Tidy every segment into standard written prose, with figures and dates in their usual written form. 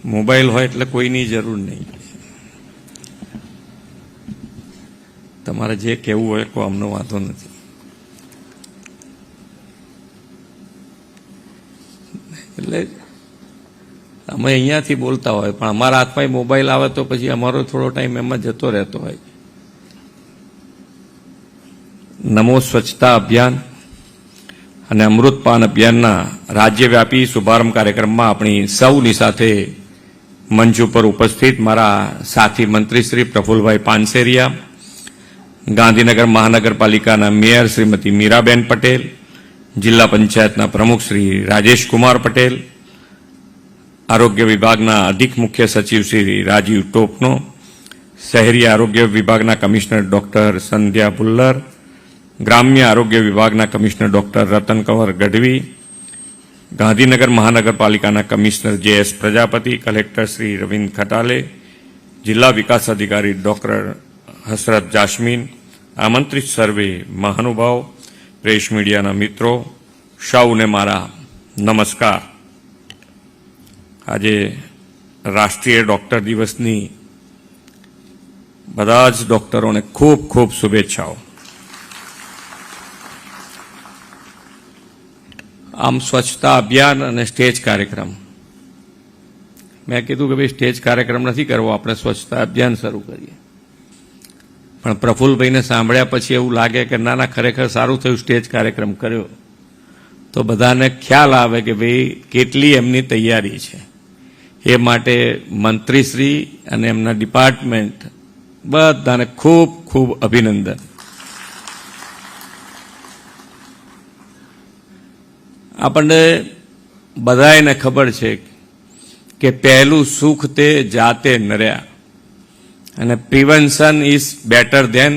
Mobile હોય એટલે કોઈની જરૂર નહીં. તમારે જે કહેવું હોય કોઈ અમને વાંધો નથી. એટલે અમે અહીંયાથી બોલતા હોય પણ અમારા હાથમાં મોબાઈલ આવે તો પછી અમારો થોડો ટાઈમ એમાં જતો રહેતો હોય. નમો સ્વચ્છતા અભિયાન અને અમૃતપાન અભિયાનના રાજ્યવ્યાપી શુભારંભ કાર્યક્રમમાં આપણી સૌની સાથે મંચ ઉપર ઉપસ્થિત મારા સાથી મંત્રી શ્રી પ્રફુલભાઈ પાનસેરિયા, ગાંધીનગર મહાનગરપાલિકાના મેયર શ્રીમતી મીરાબેન પટેલ, જિલ્લા પંચાયતના પ્રમુખ શ્રી રાજેશકુમાર પટેલ, આરોગ્ય વિભાગના અધિક મુખ્ય સચિવ શ્રી રાજીવ ટોપનો, શહેરી આરોગ્ય વિભાગના કમિશનર ડોક્ટર સંધ્યા ભુલ્લર, ગ્રામ્ય આરોગ્ય વિભાગના કમિશનર ડોક્ટર રતન કંવર ગઢવી, ગાંધીનગર મહાનગરપાલિકાના કમિશનર જે.એસ. પ્રજાપતિ, કલેક્ટર શ્રી રવિન્દ્ર ખટાલે, જિલ્લા વિકાસ અધિકારી ડોક્ટર હસરત જાસ્મીન, આમંત્રિત સર્વે મહાનુભાવ, પ્રેસ મીડિયાના મિત્રો, સૌને મારા નમસ્કાર. આજે રાષ્ટ્રીય ડોક્ટર દિવસની બધા જ ડોક્ટરોને ખૂબ ખૂબ શુભેચ્છાઓ. આમ સ્વચ્છતા અભિયાન અને સ્ટેજ કાર્યક્રમ, મેં કીધું કે ભાઈ સ્ટેજ કાર્યક્રમ નથી કરવો, આપણે સ્વચ્છતા અભિયાન શરૂ કરીએ. પણ પ્રફુલભાઈને સાંભળ્યા પછી એવું લાગે કે ના ના ખરેખર સારું થયું સ્ટેજ કાર્યક્રમ કર્યો, તો બધાને ખ્યાલ આવે કે ભાઈ કેટલી એમની તૈયારી છે. એ માટે મંત્રીશ્રી અને એમના ડિપાર્ટમેન્ટ બધાને ખૂબ ખૂબ અભિનંદન. આપણને બધાને ખબર છે કે પહેલું સુખ તે જાતે નર્યા અને પ્રિવેન્શન ઇઝ બેટર ધેન.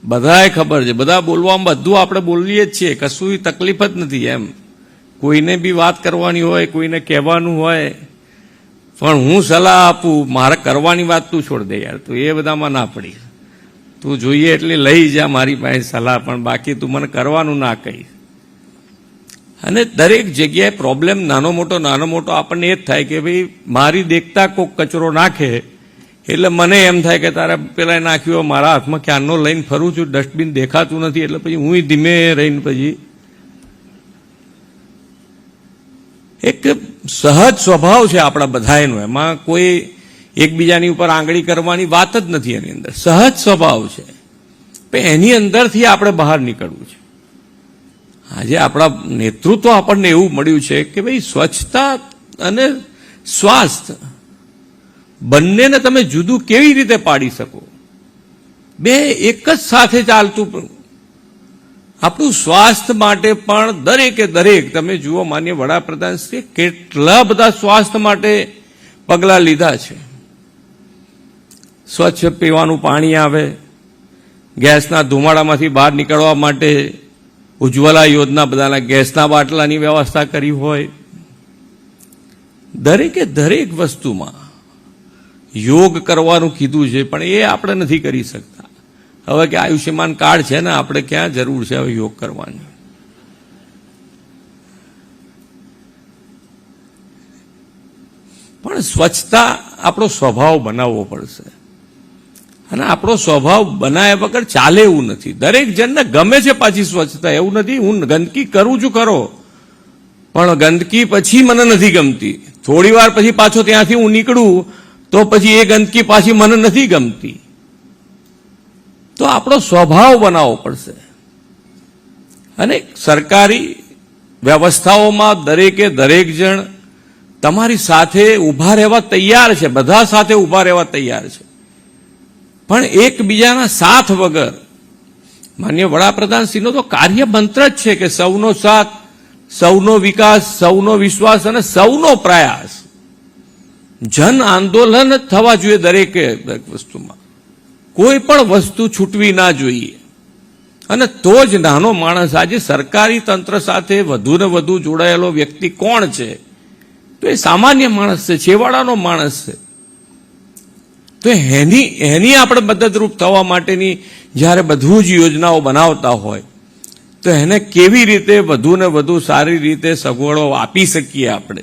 બધાએ ખબર છે, બધા બોલવામાં બધું આપણે બોલીએ જ છીએ, કશું તકલીફ જ નથી. એમ કોઈને બી વાત કરવાની હોય, કોઈને કહેવાનું હોય, પણ હું સલાહ આપું, મારે કરવાની વાત તું છોડ દે યાર, તું એ બધામાં ના પડી, તું જોઈએ એટલે લઈ જા મારી પાસે સલાહ, પણ બાકી તું મને કરવાનું ના કહી. અને દરેક જગ્યાએ પ્રોબ્લેમ નાનો મોટો આપણને એ જ થાય કે ભાઈ મારી દેખતા કોક કચરો નાખે એટલે મને એમ થાય કે તારે પેલા નાખ્યો, મારા હાથમાં ક્યારનો લઈને ફરું છું, ડસ્ટબિન દેખાતું નથી, એટલે પછી હું ધીમે રહીને પછી એક સહજ સ્વભાવ છે આપણા બધાનો, એમાં કોઈ એકબીજાની ઉપર આંગળી કરવાની વાત જ નથી, એની અંદર સહજ સ્વભાવ છે. પણ એની અંદરથી આપણે બહાર નીકળવું છે. આજે આપણા નેતૃત્વ આપણને એવું મળ્યું છે કે ભાઈ સ્વચ્છતા અને સ્વાસ્થ્ય બંનેને તમે જુદું કેવી રીતે પાડી શકો, બે એક જ સાથે ચાલતું. આપણું સ્વાસ્થ્ય માટે પણ દરેક તમે જુઓ, માનનીય વડાપ્રધાન શ્રી કેટલા બધા સ્વાસ્થ્ય માટે પગલાં લીધા છે. સ્વચ્છ પીવાનું પાણી આવે, ગેસના ધુમાડામાંથી બહાર નીકળવા માટે ઉજ્જવલા યોજના, બધાના ગેસના બાટલાની વ્યવસ્થા કરી હોય. દરેક વસ્તુમાં યોગ કરવાનું કીધું છે, પણ એ આપણે નથી કરી શકતા. હવે કે આયુષ્યમાન કાર્ડ છે ને, આપણે ક્યાં જરૂર છે હવે યોગ કરવાની. પણ સ્વચ્છતા આપણો સ્વભાવ બનાવવો પડશે, અને આપણો સ્વભાવ બનાવ્યા વગર ચાલે એવું નથી. દરેક જણને ગમે છે પાછી સ્વચ્છતા, એવું નથી હું ગંદકી કરું છું કરો, પણ ગંદકી પછી મને નથી ગમતી. થોડી વાર પછી પાછો ત્યાંથી હું નીકળું તો પછી એ ગંદકી પાછી મને નથી ગમતી. તો આપણો સ્વભાવ બનાવવો પડશે. અને સરકારી વ્યવસ્થાઓમાં દરેક જણ તમારી સાથે ઊભા રહેવા તૈયાર છે, બધા સાથે ઊભા રહેવા તૈયાર છે, પણ એકબીજાના સાથ વગર. માનનીય વડાપ્રધાનશ્રીનો તો કાર્ય મંત્ર જ છે કે સૌનો સાથ, સૌનો વિકાસ, સૌનો વિશ્વાસ અને સૌનો પ્રયાસ. જન આંદોલન જ થવા જોઈએ દરેક વસ્તુમાં, કોઈ પણ વસ્તુ છૂટવી ના જોઈએ. અને તો જ નાનો માણસ, આજે સરકારી તંત્ર સાથે વધુ ને વધુ જોડાયેલો વ્યક્તિ કોણ છે? તો એ સામાન્ય માણસ છે, છેવાડાનો માણસ છે. તો એની આપણે મદદરૂપ થવા માટેની જ્યારે બધું જ યોજનાઓ બનાવતા હોય તો એને કેવી રીતે વધુ ને વધુ સારી રીતે સગવડો આપી શકીએ આપણે,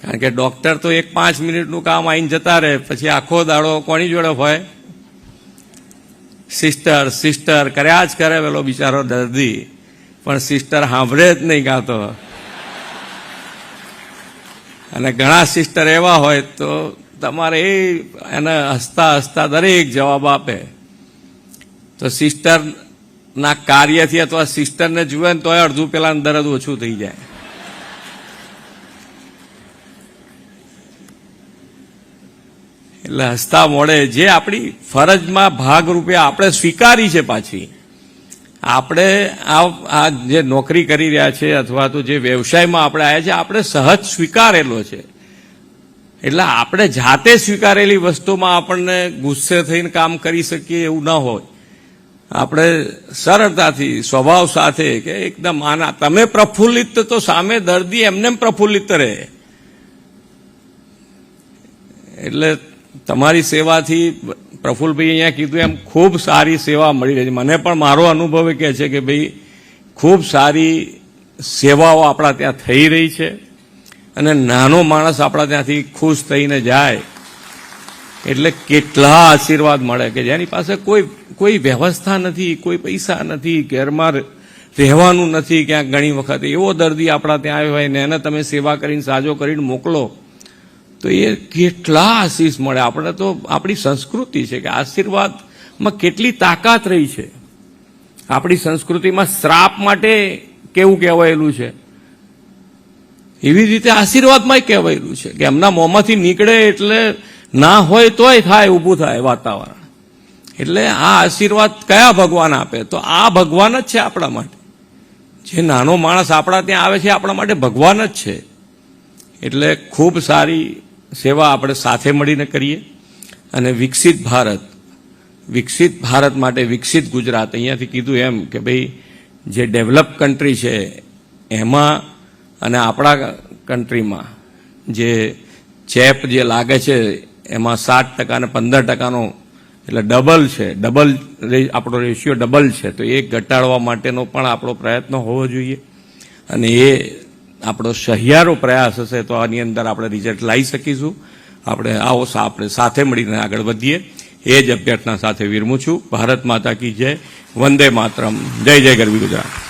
કારણ કે ડોક્ટર તો 5 મિનિટનું કામ આવીને જતા રહે, પછી આખો દાડો કોની જોડે હોય? સિસ્ટર સિસ્ટર કર્યા જ કરે પેલો બિચારો દર્દી, પણ સિસ્ટર સાંભળે જ નહીં ગાતો. અને ઘણા સિસ્ટર એવા હોય તો તમારે એને હસતા હસતા દરેક જવાબ આપે. તો સિસ્ટરના કાર્યથી અથવા સિસ્ટરને જુએ ને તોય અડધું પેલા દર્દ ઓછું થઈ જાય. એટલે હસતા મોડે જે આપણી ફરજમાં ભાગરૂપે આપણે સ્વીકારી છે, પાછી આપણે આ જે નોકરી કરી રહ્યા છે અથવા તો જે વ્યવસાયમાં આપણે આવ્યા છે, આપણે સહજ સ્વીકારેલો છે. એટલે આપણે જાતે સ્વીકારેલી વસ્તુમાં આપણને ગુસ્સે થઈને કામ કરી શકીએ એવું ન હોય. આપણે સરળતાથી સ્વભાવ સાથે કે એકદમ આના તમે પ્રફુલ્લિત, તો સામે દર્દી એમને પ્રફુલ્લિત રહે. એટલે તમારી સેવાથી પ્રફુલ્લભાઈ અહીંયા કીધું એમ ખૂબ સારી સેવા મળી રહી છે. મને પણ મારો અનુભવ એ કહે છે કે ભાઈ ખૂબ સારી સેવાઓ આપણા ત્યાં થઈ રહી છે, અને નાનો માણસ આપણા ત્યાંથી ખુશ થઈને જાય એટલે કેટલા આશીર્વાદ મળે કે જેની પાસે કોઈ વ્યવસ્થા નથી, કોઈ પૈસા નથી, ઘરમાં રહેવાનું નથી, ક્યાંક ઘણી વખત એવો દર્દી આપણા ત્યાં આવ્યો હોય ને એને તમે સેવા કરીને સાજો કરીને મોકલો તો એ કેટલા આશીષ મળે. આપણે તો આપણી સંસ્કૃતિ છે કે આશીર્વાદમાં કેટલી તાકાત રહી છે. આપણી સંસ્કૃતિમાં શ્રાપ માટે કેવું કહેવાયેલું છે, એવી રીતે આશીર્વાદમાં કહેવાયેલું છે કે એમના મોંમાંથી નીકળે એટલે ના હોય તોય થાય, ઊભું થાય વાતાવરણ. એટલે આ આશીર્વાદ કયા ભગવાન આપે? તો આ ભગવાન જ છે આપણા માટે. જે નાનો માણસ આપણા ત્યાં આવે છે આપણા માટે ભગવાન જ છે. એટલે ખૂબ સારી સેવા આપણે સાથે મળીને કરીએ. અને વિકસિત ભારત માટે વિકસિત ગુજરાત, અહીંયાથી કીધું એમ કે ભાઈ જે ડેવલપ કન્ટ્રી છે એમાં અને આપણા કન્ટ્રીમાં જે ચેપ જે લાગે છે એમાં 7% અને 15%નો એટલે ડબલ છે, આપણો રેશિયો ડબલ છે. તો એ ઘટાડવા માટેનો પણ આપણો પ્રયત્ન હોવો જોઈએ. અને એ આપણો સહિયારો પ્રયાસ હશે તો આની અંદર આપણે રિઝલ્ટ લાવી શકીશું. આપણે સાથે મળીને આગળ વધીએ એ જ અભ્યર્થના સાથે વિરમું છું. ભારત માતા કી જય, વંદે માતરમ, જય જય ગરવી ગુજરાત.